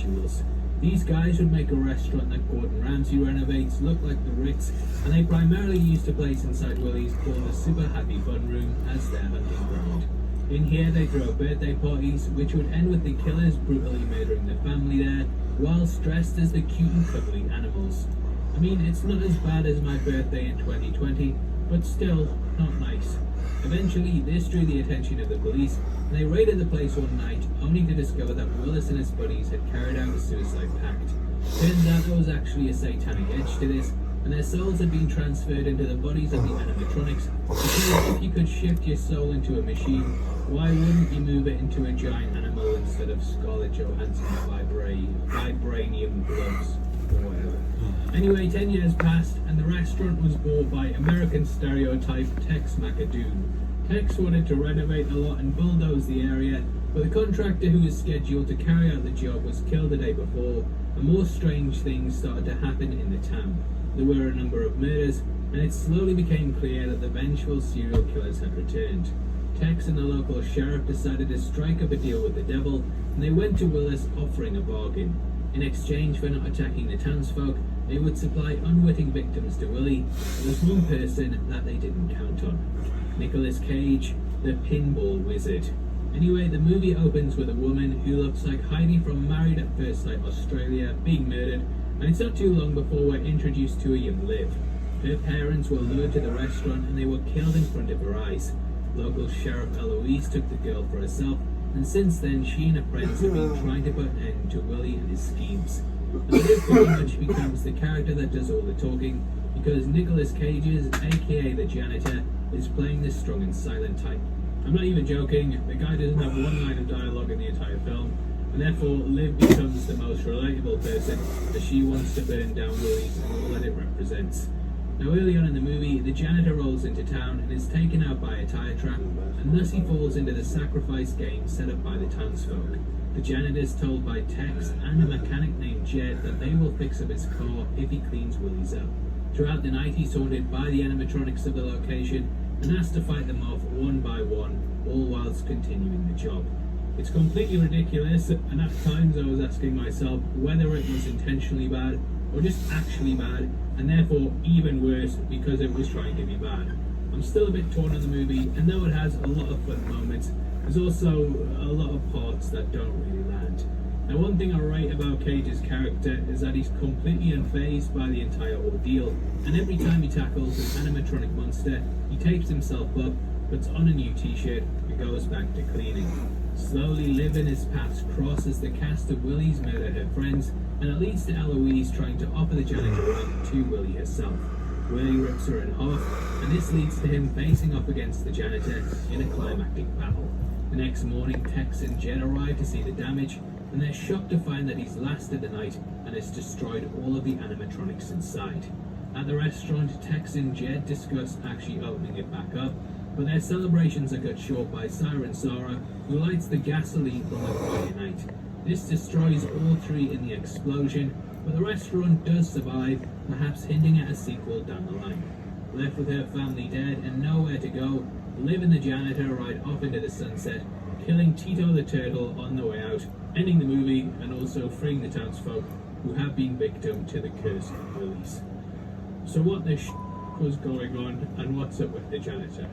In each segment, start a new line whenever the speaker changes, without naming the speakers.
individuals. These guys would make a restaurant that Gordon Ramsay renovates look like the Ritz, and they primarily used a place inside Willie's called the Super Happy Fun Room as their hunting ground. In here they throw birthday parties, which would end with the killers brutally murdering the family there, whilst dressed as the cute and cuddly animals. I mean, it's not as bad as my birthday in 2020, but still not nice. Eventually, this drew the attention of the police, and they raided the place one night, only to discover that Willis and his buddies had carried out a suicide pact. Turns out there was actually a satanic edge to this, and their souls had been transferred into the bodies of the animatronics, because if you could shift your soul into a machine, why wouldn't you move it into a giant animal instead of Scarlett Johansson's vibranium gloves, or whatever. Anyway, 10 years passed, and the restaurant was bought by American stereotype Tex McAdoon. Tex wanted to renovate a lot and bulldoze the area, but the contractor who was scheduled to carry out the job was killed the day before, and more strange things started to happen in the town. There were a number of murders, and it slowly became clear that the vengeful serial killers had returned. Tex and the local sheriff decided to strike up a deal with the devil, and they went to Willis offering a bargain. In exchange for not attacking the townsfolk, they would supply unwitting victims to Willie. There was one person that they didn't count on. Nicolas Cage, the pinball wizard. Anyway, the movie opens with a woman who looks like Heidi from Married at First Sight Australia being murdered, and it's not too long before we're introduced to a young Liv. Her parents were lured to the restaurant and they were killed in front of her eyes. Local Sheriff Eloise took the girl for herself, and since then she and her friends have been trying to put an end to Willie and his schemes. And Liv pretty much becomes the character that does all the talking, because Nicolas Cage's, aka the janitor, is playing the strong and silent type. I'm not even joking, the guy doesn't have one line of dialogue in the entire film, and therefore Liv becomes the most relatable person, as she wants to burn down Willie's and all that it represents. Now early on in the movie, the janitor rolls into town and is taken out by a tire trap, and thus he falls into the sacrifice game set up by the townsfolk. The janitor is told by Tex and a mechanic named Jed that they will fix up his car if he cleans Willie's up. Throughout the night he's taunted by the animatronics of the location and has to fight them off one by one, all whilst continuing the job. It's completely ridiculous, and at times I was asking myself whether it was intentionally bad or just actually bad, and therefore even worse because it was trying to be bad. I'm still a bit torn on the movie, and though it has a lot of fun moments, there's also a lot of parts that don't really land. Now, one thing I rate about Cage's character is that he's completely unfazed by the entire ordeal, and every time he tackles an animatronic monster, he tapes himself up, puts on a new t-shirt, and goes back to cleaning. Slowly, Liv and his paths cross as the cast of Willie's murder her friends, and it leads to Eloise trying to offer the janitor up to Willie herself. Willie rips her in half, and this leads to him facing off against the janitor in a climactic battle. The next morning, Tex and Jed arrive to see the damage, and they're shocked to find that he's lasted the night and has destroyed all of the animatronics inside. At the restaurant, Tex and Jed discuss actually opening it back up, but their celebrations are cut short by Siren Sarah, who lights the gasoline from the fire night. This destroys all three in the explosion, but the restaurant does survive, perhaps hinting at a sequel down the line. Left with her family dead and nowhere to go, Liv and the janitor ride off into the sunset, killing Tito the turtle on the way out, ending the movie and also freeing the townsfolk who have been victim to the curse of Willie's. So what the was going on, and what's up with the janitor?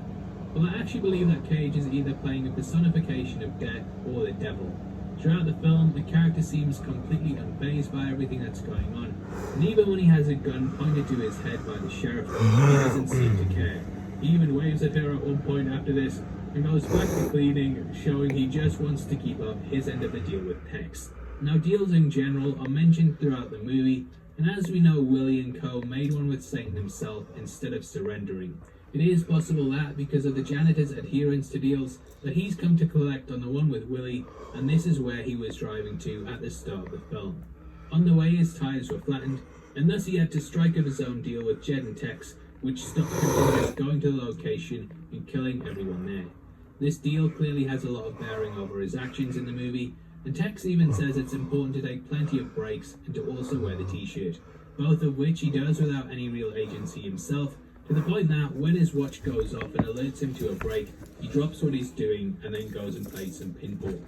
Well, I actually believe that Cage is either playing a personification of death or the devil. Throughout the film, the character seems completely unfazed by everything that's going on, and even when he has a gun pointed to his head by the sheriff, he doesn't seem to care. He even waves at her at one point after this, and goes back to cleaning, showing he just wants to keep up his end of the deal with Tex. Now, deals in general are mentioned throughout the movie, and as we know, Willie and Co. made one with Satan himself instead of surrendering. It is possible that, because of the janitor's adherence to deals, that he's come to collect on the one with Willie, and this is where he was driving to at the start of the film. On the way, his tires were flattened, and thus he had to strike up his own deal with Jed and Tex, which stopped him from just going to the location and killing everyone there. This deal clearly has a lot of bearing over his actions in the movie, and Tex even says it's important to take plenty of breaks and to also wear the t-shirt, both of which he does without any real agency himself, to the point that when his watch goes off and alerts him to a break, he drops what he's doing and then goes and plays some pinball.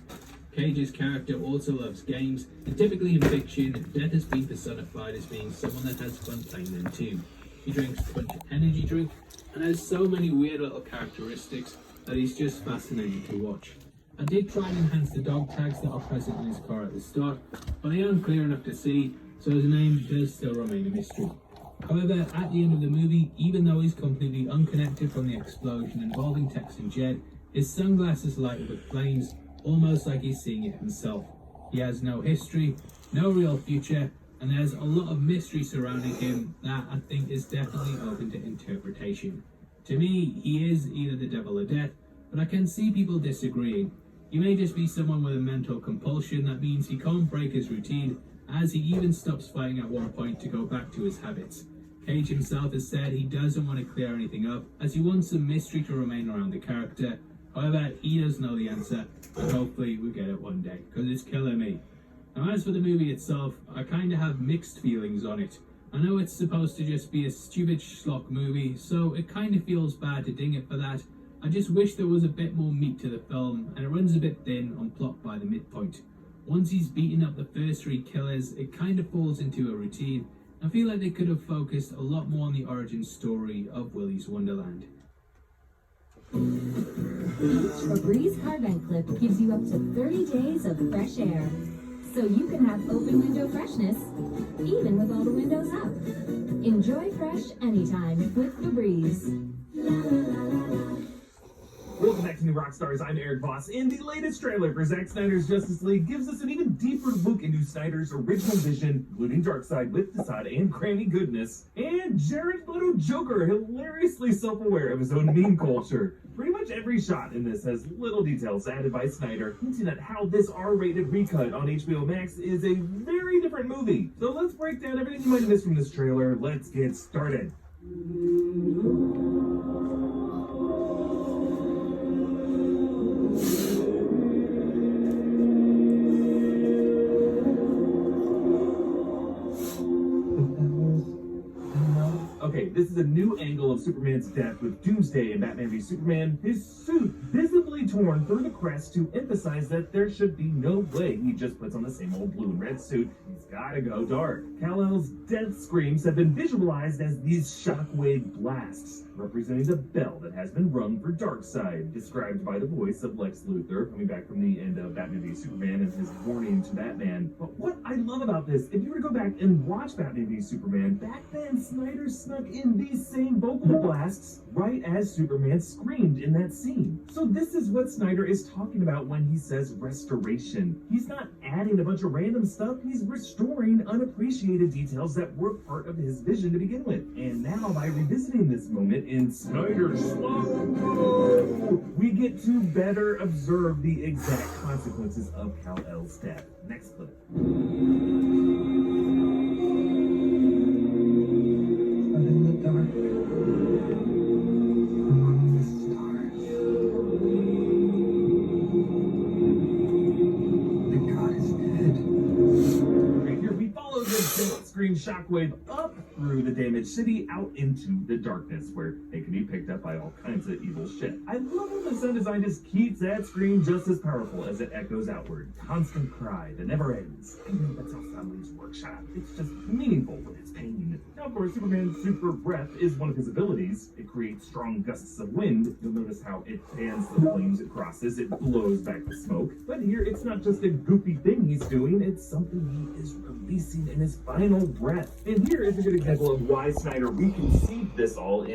Cage's character also loves games, and typically in fiction, Death has been personified as being someone that has fun playing them too. He drinks a bunch of energy drink, and has so many weird little characteristics that he's just fascinating to watch. I did try and enhance the dog tags that are present in his car at the start, but they aren't clear enough to see, so his name does still remain a mystery. However, at the end of the movie, even though he's completely unconnected from the explosion involving Tex and Jed, his sunglasses light up with flames, almost like he's seeing it himself. He has no history, no real future, and there's a lot of mystery surrounding him that I think is definitely open to interpretation. To me, he is either the devil or death, but I can see people disagreeing. He may just be someone with a mental compulsion that means he can't break his routine, as he even stops fighting at one point to go back to his habits. Cage himself has said he doesn't want to clear anything up, as he wants some mystery to remain around the character. However, he does know the answer, and hopefully we'll get it one day, because it's killing me. Now, as for the movie itself, I kind of have mixed feelings on it. I know it's supposed to just be a stupid schlock movie, so it kind of feels bad to ding it for that. I just wish there was a bit more meat to the film, and it runs a bit thin on plot by the midpoint. Once he's beaten up the first three killers, it kind of falls into a routine. I feel like they could have focused a lot more on the origin story of Willy's Wonderland.
A Breeze car vent clip gives you up to 30 days of fresh air, so you can have open window freshness, even with all the windows up. Enjoy fresh anytime with the Breeze.
Welcome back to New Rockstars. I'm Eric Voss, and the latest trailer for Zack Snyder's Justice League gives us an even deeper look into Snyder's original vision, including Darkseid with facade and cranny goodness, and Jared Leto Joker, hilariously self-aware of his own meme culture. Pretty much every shot in this has little details added by Snyder, hinting at how this R-rated recut on HBO Max is a very different movie. So let's break down everything you might have missed from this trailer. Let's get started. Okay, this is a new angle of Superman's death with Doomsday in Batman v Superman, his suit visibly torn through the crest to emphasize that there should be no way he just puts on the same old blue and red suit. He's gotta go dark. Kal-El's death screams have been visualized as these shockwave blasts, representing the bell that has been rung for Darkseid, described by the voice of Lex Luthor, coming back from the end of Batman v Superman and his warning to Batman. But what I love about this, if you were to go back and watch Batman v Superman, back then Snyder snuck in these same vocal blasts right as Superman screamed in that scene. So this is what Snyder is talking about when he says restoration. He's not adding a bunch of random stuff, he's restoring unappreciated details that were part of his vision to begin with. And now by revisiting this moment in Snyder's slow, we get to better observe the exact consequences of Kal-El's death. Next clip. Shockwave up through the damaged city out into the darkness, where they can be picked up by all kinds of evil shit. I love how the sound design just keeps that scream just as powerful as it echoes outward. Constant cry that never ends. I know that's how families workshop. It's just meaningful with its pain. Now, of course, Superman's super breath is one of his abilities. It creates strong gusts of wind. You'll notice how it fans the flames it crosses. It blows back the smoke. But here, it's not just a goofy thing he's doing. It's something he is releasing in his final breath. And here is a good example of why Snyder reconceived this all in